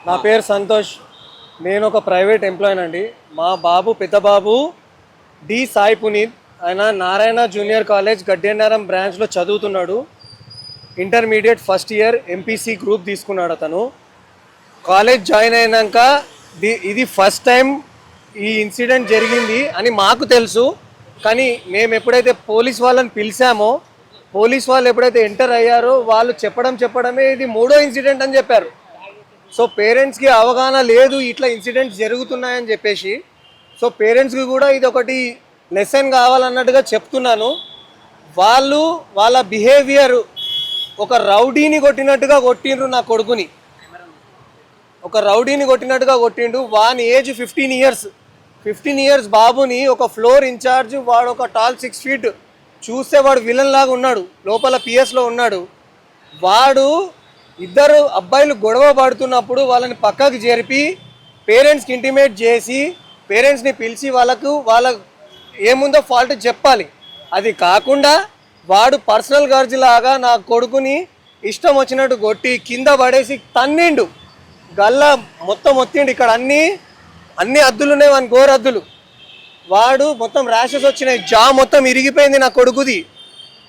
నా పేరు సంతోష్. నేను ఒక ప్రైవేట్ ఎంప్లాయీ అండి. మా బాబు పెద్ద బాబు డి సాయి పునీత్, ఆయన నారాయణ జూనియర్ కాలేజ్ గడ్డెన్నారం బ్రాంచ్లో చదువుతున్నాడు. Intermediate first year MPC group తీసుకున్నాడు అతను. కాలేజ్ జాయిన్ అయినాక ఇది ఫస్ట్ టైం ఈ ఇన్సిడెంట్ జరిగింది అని మాకు తెలుసు. కానీ మేము ఎప్పుడైతే పోలీస్ వాళ్ళని పిలిచామో, పోలీస్ వాళ్ళు ఎప్పుడైతే ఎంటర్ అయ్యారో వాళ్ళు చెప్పడమే ఇది మూడో ఇన్సిడెంట్ అని చెప్పారు. సో పేరెంట్స్కి అవగాహన లేదు ఇట్లా ఇన్సిడెంట్స్ జరుగుతున్నాయని చెప్పేసి. సో పేరెంట్స్కి కూడా ఇది ఒకటి లెసన్ కావాలన్నట్టుగా చెప్తున్నాను. వాళ్ళ బిహేవియర్ ఒక రౌడీని కొట్టినట్టుగా కొట్టిండ్రు నా కొడుకుని. ఒక రౌడీని కొట్టినట్టుగా కొట్టిండు. వాని ఏజ్ 15 ఇయర్స్ బాబుని ఒక ఫ్లోర్ ఇన్ఛార్జ్, వాడు ఒక టాల్ 6 feet, చూస్తే వాడు విలన్ లాగా ఉన్నాడు, లోపల పిఎస్లో ఉన్నాడు. వాడు ఇద్దరు అబ్బాయిలు గొడవ పడుతున్నప్పుడు వాళ్ళని పక్కకు జరిపి పేరెంట్స్కి ఇంటిమేట్ చేసి పేరెంట్స్ని పిలిచి వాళ్ళ ఏముందో ఫాల్ట్ చెప్పాలి. అది కాకుండా వాడు పర్సనల్ గర్జ్ లాగా నా కొడుకుని ఇష్టం వచ్చినట్టు కొట్టి కింద పడేసి తన్నిండు. గల్లా మొత్తం ఒత్తిండు. ఇక్కడ అన్ని అద్దులు ఉన్నాయి, వాని గోరద్దులు. వాడు మొత్తం ర్యాషెస్ వచ్చినాయి, జా మొత్తం ఇరిగిపోయింది నా కొడుకుది.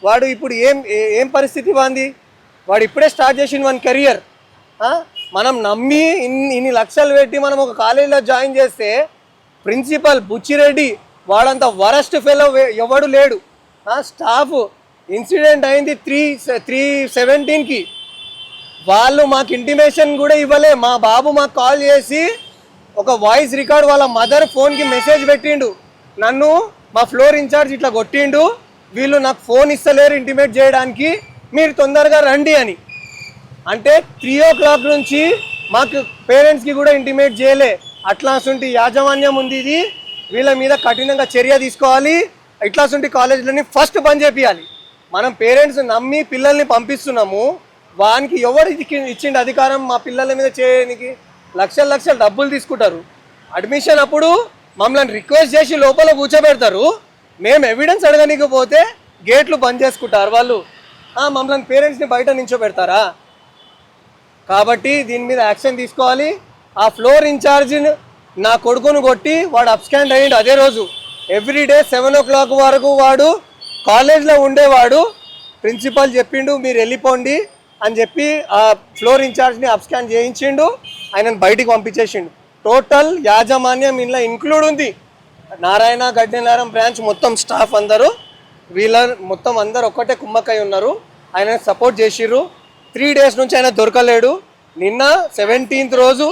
వాడు ఇప్పుడు ఏం పరిస్థితి వాంది? వాడు ఇప్పుడే స్టార్ట్ చేసిండు వాని కెరియర్. మనం నమ్మి ఇన్ని లక్షలు పెట్టి మనం ఒక కాలేజీలో జాయిన్ చేస్తే ప్రిన్సిపల్ బుచ్చిరెడ్డి వాడంత వరస్ట్ ఫెలో ఎవడు లేడు. స్టాఫ్ ఇన్సిడెంట్ అయింది 3/17కి. వాళ్ళు మాకు ఇంటిమేషన్ కూడా ఇవ్వలే. మా బాబు మాకు కాల్ చేసి ఒక వాయిస్ రికార్డ్ వాళ్ళ మదర్ ఫోన్కి మెసేజ్ పెట్టిండు, నన్ను మా ఫ్లోర్ ఇన్ఛార్జ్ ఇట్లా కొట్టిండు, వీళ్ళు నాకు ఫోన్ ఇస్తలేరు ఇంటిమేట్ చేయడానికి, మీరు తొందరగా రండి అని. అంటే 3 o'clock నుంచి మాకు పేరెంట్స్కి కూడా ఇంటిమేట్ చేయలే. అట్లాంటి యాజమాన్యం ఉంది, ఇది వీళ్ళ మీద కఠినంగా చర్య తీసుకోవాలి. ఇట్లాంటి కాలేజీలని ఫస్ట్ బంద్ చేపియాలి. మనం పేరెంట్స్ నమ్మి పిల్లల్ని పంపిస్తున్నాము, వానికి ఎవరు ఇచ్చిండు అధికారం మా పిల్లల మీద చేయడానికి? లక్షలు డబ్బులు తీసుకుంటారు. అడ్మిషన్ అప్పుడు మమ్మల్ని రిక్వెస్ట్ చేసి లోపల కూర్చోబెడతారు. మేము ఎవిడెన్స్ అడగనికపోతే గేట్లు బంద్ చేసుకుంటారు వాళ్ళు. మమ్మల్ని పేరెంట్స్ని బయట నించోబెడతారా? కాబట్టి దీని మీద యాక్షన్ తీసుకోవాలి. ఆ ఫ్లోర్ ఇన్ఛార్జిని నా కొడుకును కొట్టి వాడు అబ్స్కాండ్ అయ్యిండు అదే రోజు. ఎవ్రీడే 7 o'clock వరకు వాడు కాలేజ్లో ఉండేవాడు. ప్రిన్సిపల్ చెప్పిండు మీరు వెళ్ళిపోండి అని చెప్పి ఆ ఫ్లోర్ ఇన్ఛార్జ్ని అబ్స్కాండ్ చేయించిండు, ఆయనను బయటికి పంపించేసిండు. టోటల్ యాజమాన్యం ఇంట్లో ఇంక్లూడ్ ఉంది. నారాయణ గడ్డెనారం బ్రాంచ్ మొత్తం స్టాఫ్ అందరూ మొత్తం అందరు ఒక్కటే కుమ్మక్కై ఉన్నారు. ఆయన సపోర్ట్ చేసిర్రు. 3 days నుంచి ఆయన దొరకలేడు. నిన్న 17th రోజు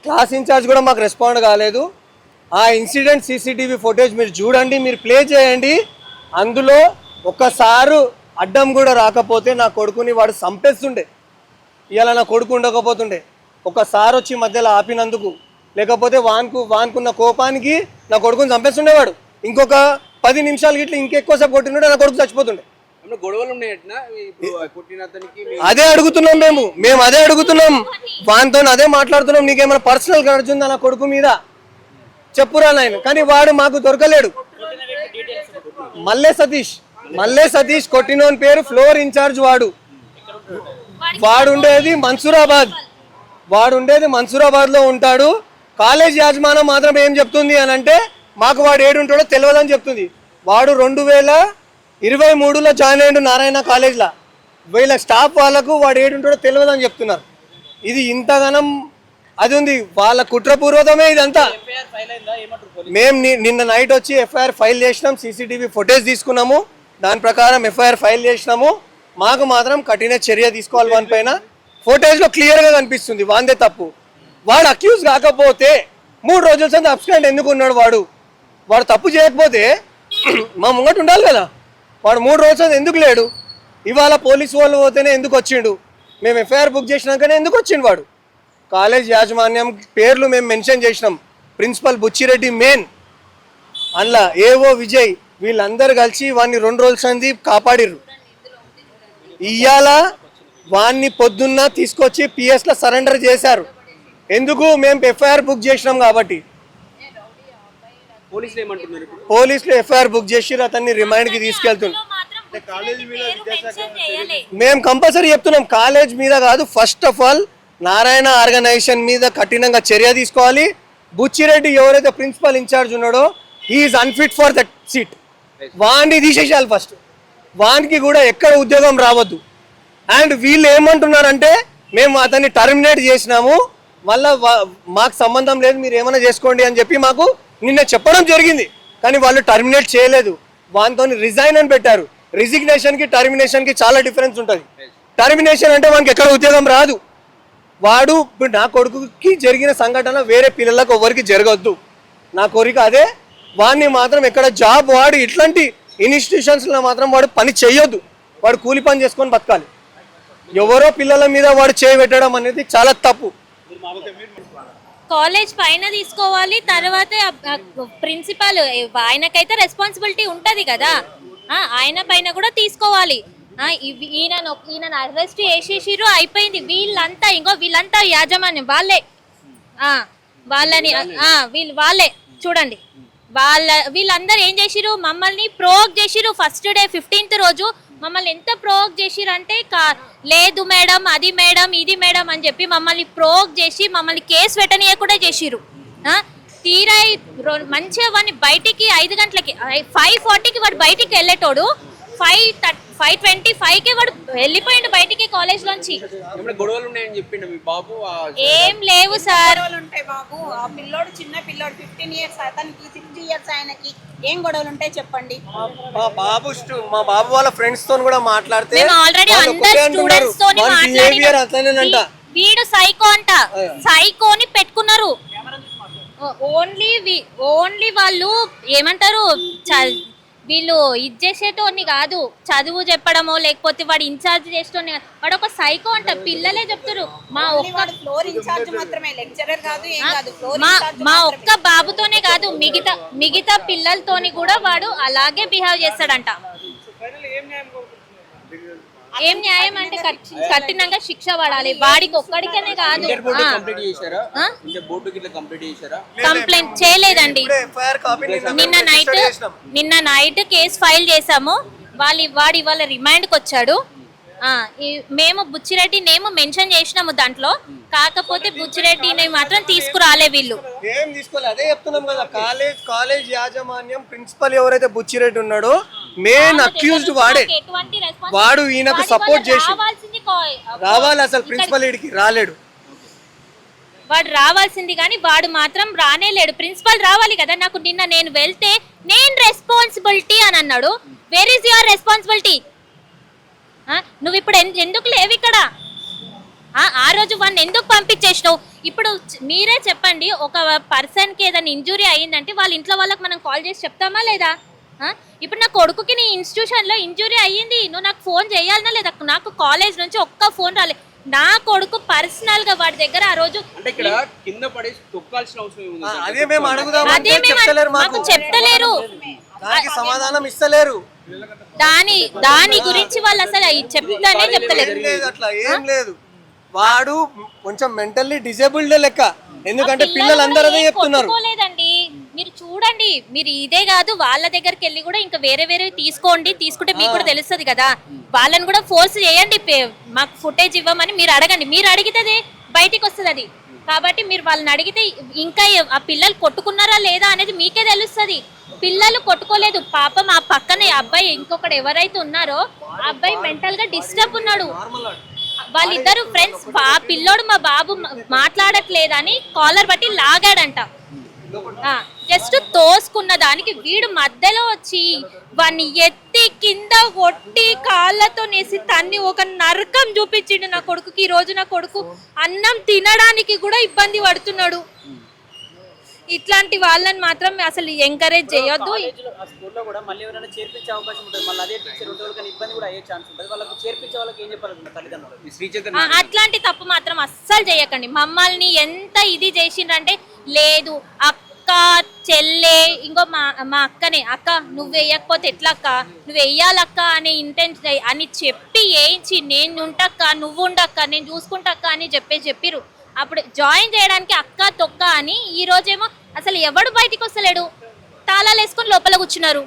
క్లాస్ ఇన్ఛార్జ్ కూడా మాకు రెస్పాండ్ కాలేదు. ఆ ఇన్సిడెంట్ CCTV ఫుటేజ్ మీరు చూడండి, మీరు ప్లే చేయండి. అందులో ఒక్కసారి అడ్డం కూడా రాకపోతే నా కొడుకుని వాడు చంపేస్తుండే. ఇవాళ నా కొడుకు ఉండకపోతుండే. ఒకసారి వచ్చి మధ్యలో ఆపినందుకు, లేకపోతే వానుకున్న కోపానికి నా కొడుకుని చంపేస్తుండేవాడు. ఇంకొక 10 నిమిషాలు ఇట్లా ఇంకెక్కువసేపు కొట్టినట్టు నా కొడుకు చచ్చిపోతుండే. అదే అడుగుతున్నాం మేము అదే అడుగుతున్నాం. వానితో అదే మాట్లాడుతున్నాం. నీకేమైనా పర్సనల్ గ్రడ్జ్ ఉందా నా కొడుకు మీద చెప్పురా నాయన? కానీ వాడు మాకు దొరకలేడు. మల్లె సతీష్ కొట్టినోని పేరు ఫ్లోర్ ఇన్ఛార్జ్. వాడు ఉండేది మన్సూరాబాద్ లో ఉంటాడు. కాలేజ్ యాజమాన్యం మాత్రం ఏం చెప్తుంది అని అంటే మాకు వాడు ఏడుంటాడో తెలియదని చెప్తుంది. వాడు 2023లో జాయిన్ అయ్యిండు నారాయణ కాలేజ్లో. వీళ్ళ స్టాఫ్ వాళ్ళకు వాడు ఏడుంటాడో తెలియదని చెప్తున్నారు. ఇది ఇంతగానం అది ఉంది, వాళ్ళ కుట్రపూర్వకమే ఇదంతా. మేము నిన్న నైట్ వచ్చి FIR ఫైల్ చేసినాం, CCTV ఫుటేజ్ తీసుకున్నాము, దాని ప్రకారం FIR ఫైల్ చేసినాము. మాకు మాత్రం కఠిన చర్య తీసుకోవాలి వాని పైన. ఫుటేజ్లో క్లియర్గా కనిపిస్తుంది వాందే తప్పు. వాడు అక్యూజ్ కాకపోతే 3 రోజుల సంది అబ్స్కాండ్ ఎందుకు ఉన్నాడు? వాడు తప్పు చేయకపోతే మా ముంగట ఉండాలి కదా. వాడు 3 రోజుల ఎందుకు లేడు? ఇవాళ పోలీసు వాళ్ళు పోతేనే ఎందుకు వచ్చిండు? మేము FIR బుక్ చేసినాకనే ఎందుకు వచ్చిండు వాడు? కాలేజ్ యాజమాన్యం పేర్లు మేము మెన్షన్ చేసినాం. ప్రిన్సిపల్ బుచ్చిరెడ్డి మెయిన్, అందులో AO విజయ్, వీళ్ళందరూ కలిసి వాడిని 2 రోజుల సంది కాపాడిర్రు. ఇవాళ వాడిని పొద్దున్న తీసుకొచ్చి PS లో సరెండర్ చేశారు. ఎందుకు? మేము FIR బుక్ చేసినాం కాబట్టి. పోలీసులు FIR బుక్ చేసి అతన్ని రిమైండ్కి తీసుకెళ్తున్నారు. మేము కంపల్సరీ చెప్తున్నాం, కాలేజ్ మీద కాదు, first of all Narayana organization మీద కఠినంగా చర్య తీసుకోవాలి. బుచ్చిరెడ్డి ఎవరైతే ప్రిన్సిపల్ ఇన్ఛార్జ్ ఉన్నాడో he is unfit for that seat, వాడిని తీసేసేయాలి ఫస్ట్. వానికి కూడా ఎక్కడ ఉద్యోగం రావద్దు. అండ్ వీళ్ళు ఏమంటున్నారంటే మేము అతన్ని టర్మినేట్ చేసినాము, మళ్ళా మాకు సంబంధం లేదు, మీరు ఏమైనా చేసుకోండి అని చెప్పి మాకు నిన్న చెప్పడం జరిగింది. కానీ వాళ్ళు టర్మినేట్ చేయలేదు, వానితో రిజైన్ అని పెట్టారు. రిజిగ్నేషన్కి టర్మినేషన్కి చాలా డిఫరెన్స్ ఉంటుంది. టర్మినేషన్ అంటే వానికి ఎక్కడ ఉద్యోగం రాదు. వాడు ఇప్పుడు నా కొడుకుకి జరిగిన సంఘటన వేరే పిల్లలకు ఎవరికి జరగద్దు, నా కోరిక అదే. వాడిని మాత్రం ఎక్కడ జాబ్, వాడు ఇట్లాంటి ఇన్స్టిట్యూషన్స్లో మాత్రం వాడు పని చేయొద్దు, వాడు కూలి పని చేసుకొని బతకాలి. ఎవరో పిల్లల మీద వాడు చేయబెట్టడం అనేది చాలా తప్పు. కాలేజ్ పైన తీసుకోవాలి, తర్వాత ప్రిన్సిపల్ ఆయనకైతే రెస్పాన్సిబిలిటీ ఉంటుంది కదా, ఆయన పైన కూడా తీసుకోవాలి. ఈయన అరెస్ట్ చేసేసిరు, అయిపోయింది. వీళ్ళంతా యాజమాన్యం వాళ్ళే, వాళ్ళే చూడండి. వీళ్ళందరూ ఏం చేసిరు, మమ్మల్ని ప్రోవోక్ చేసిరు. ఫస్ట్ డే 15th రోజు మమ్మల్ని ఎంత ప్రోవోక్ చేసిరు అంటే, లేదు మేడం, అది మేడం, ఇది మేడం అని చెప్పి మమ్మల్ని ప్రోవోక్ చేసి మమ్మల్ని కేసు పెట్టనీయకుండా చేసిరు. తీరా మంచిగా వాడిని బయటికి 5 గంటలకి 5:40కి వాడు బయటికి వెళ్ళేటోడు, 5:25కి వాడు వెళ్ళిపోయిండు బయటికి కాలేజ్ లోంచి. ఏం లేవు సార్. బాబు ఆ పిల్లోడు చిన్న పిల్లోడు 15 years, అతనికి 60 years, ఆయనకి ఏం గొడవలు ఉంటాయి చెప్పండి. మా బాబు వాళ్ళ ఫ్రెండ్స్ తో కూడా మాట్లాడితే మేము ఆల్రెడీ అందరు స్టూడెంట్స్ తోని మాట్లాడినా, వీడు సైకో అంట, సైకోని పెట్టుకున్నారు. ఓన్లీ వాళ్ళు ఏమంటారు, వీళ్ళు ఇది చేసేటోని కాదు, చదువు చెప్పడమో లేకపోతే వాడు ఇన్ఛార్జ్ చేసేటోని, వాడు ఒక సైకో అంట. పిల్లలే చెప్తారు. ఫ్లోర్ ఇన్ఛార్జ్ మాత్రమే, లెక్చరర్ కాదు, ఏం కాదు. మా ఒక్క బాబుతోనే కాదు, మిగతా పిల్లలతోని కూడా వాడు అలాగే బిహేవ్ చేస్తాడంట. ఏం న్యాయం అంటే కఠినంగా శిక్ష పడాలి. వాడికి ఒక్కడికనే కాదు. కంప్లైంట్ చేయలేదండి, నిన్న నైట్ కేసు ఫైల్ చేసాము. వాడి వాళ్ళ రిమైండ్కి వచ్చాడు. మేము బుచ్చిరెడ్డి నేమ్ మెన్షన్ చేసినాము దాంట్లో, కాకపోతే బుచ్చిరెడ్డిని మాత్రం తీసుకురాలే వీళ్ళు. ఏం తీసుకోలేదు, అదే చెప్తున్నాం కదా. కాలేజ్ యాజమాన్యం, ప్రిన్సిపల్ ఎవరైతే బుచ్చిరెడ్డి ఉన్నాడో మెయిన్ అక్యూజ్డ్ వాడే. వాడు ఈయనకు సపోర్ట్ చేసి రావాలి. అసలు ప్రిన్సిపల్ ఈడికి రాలేడు, వాడు రావాల్సింది కానీ వాడు మాత్రం రానేలేడు. ప్రిన్సిపల్ రావాలి కదా. నాకు నిన్న నేను వెళ్తే నేను రెస్పాన్సిబిలిటీ అని అన్నాడు. Where is your responsibility? నువ్వు ఇప్పుడు ఎందుకు లేవు ఇక్కడ? ఆ రోజు వాడిని ఎందుకు పంపించేసినావు? ఇప్పుడు మీరే చెప్పండి, ఒక పర్సన్కి ఏదైనా ఇంజురీ అయ్యిందంటే వాళ్ళ ఇంట్లో వాళ్ళకి మనం కాల్ చేసి చెప్తామా లేదా? ఇప్పుడు నా కొడుకుకి నీ ఇన్స్టిట్యూషన్లో ఇంజురీ అయ్యింది, నువ్వు నాకు ఫోన్ చేయాలనా లేదా? నాకు కాలేజ్ నుంచి ఒక్క ఫోన్ రాలేదు. నా కొడుకు పర్సనల్ గా వాడి దగ్గర ఆ రోజు మాకు చెప్తలేరు, సమాధానం ఇస్తలేరు. దాని గురించి వాళ్ళు అసలు చెప్తానే చెప్తలేరు. అట్లా ఏం లేదు, వాడు కొంచెం మెంటల్లీ డిజేబుల్డ్ లెక్క. ఎందుకంటే పిల్లలందరూ అదే చెప్తున్నారు. లేదండి, మీరు చూడండి, మీరు ఇదే కాదు వాళ్ళ దగ్గరికి వెళ్ళి కూడా ఇంకా వేరే తీసుకోండి. తీసుకుంటే మీకు కూడా తెలుస్తుంది కదా. వాళ్ళని కూడా ఫోర్స్ చేయండి, మాకు ఫుటేజ్ ఇవ్వమని మీరు అడగండి. మీరు అడిగితే బయటికి వస్తుంది అది. కాబట్టి మీరు వాళ్ళని అడిగితే ఇంకా ఆ పిల్లలు కొట్టుకున్నారా లేదా అనేది మీకే తెలుస్తుంది. పిల్లలు కొట్టుకోలేదు పాపం. ఆ పక్కన అబ్బాయి ఇంకొకటి ఎవరైతే ఉన్నారో ఆ అబ్బాయి మెంటల్ గా డిస్టర్బ్ ఉన్నాడు. వాళ్ళిద్దరు ఫ్రెండ్స్. ఆ పిల్లోడు మా బాబు మాట్లాడట్లేదని కాలర్ బట్టి లాగాడంట. జస్ట్ తోసుకున్న దానికి వీడు మధ్యలో వచ్చి వాడిని ఎత్తి కింద కొట్టి కాళ్ళతో నేసి తన్ని ఒక నరకం చూపించిండు నా కొడుకుకి. ఈ రోజు నా కొడుకు అన్నం తినడానికి కూడా ఇబ్బంది పడుతున్నాడు. ఇట్లాంటి వాళ్ళని మాత్రం అసలు ఎంకరేజ్ చేయొద్దు. అట్లాంటి తప్పు మాత్రం అస్సలు చేయకండి. మమ్మల్ని ఎంత ఇది చేసిండ్రంటే, లేదు అక్క చెల్లె ఇంకో మా అక్కనే, అక్క నువ్వు వేయకపోతే ఎట్లా అక్క, నువ్వు వేయాలక్క అనే ఇంటెన్షన్ అని చెప్పి వేయించి, నేను ఉంటక్క నువ్వు ఉండక్క నేను చూసుకుంటక్క అని చెప్పిరు. అప్పుడు జాయిన్ చేయడానికి అక్క తొక్క అని. ఈ రోజేమో అసలు ఎవడు బయటికి వస్తలేడు, తాళాలు వేసుకొని లోపల కూర్చున్నారు.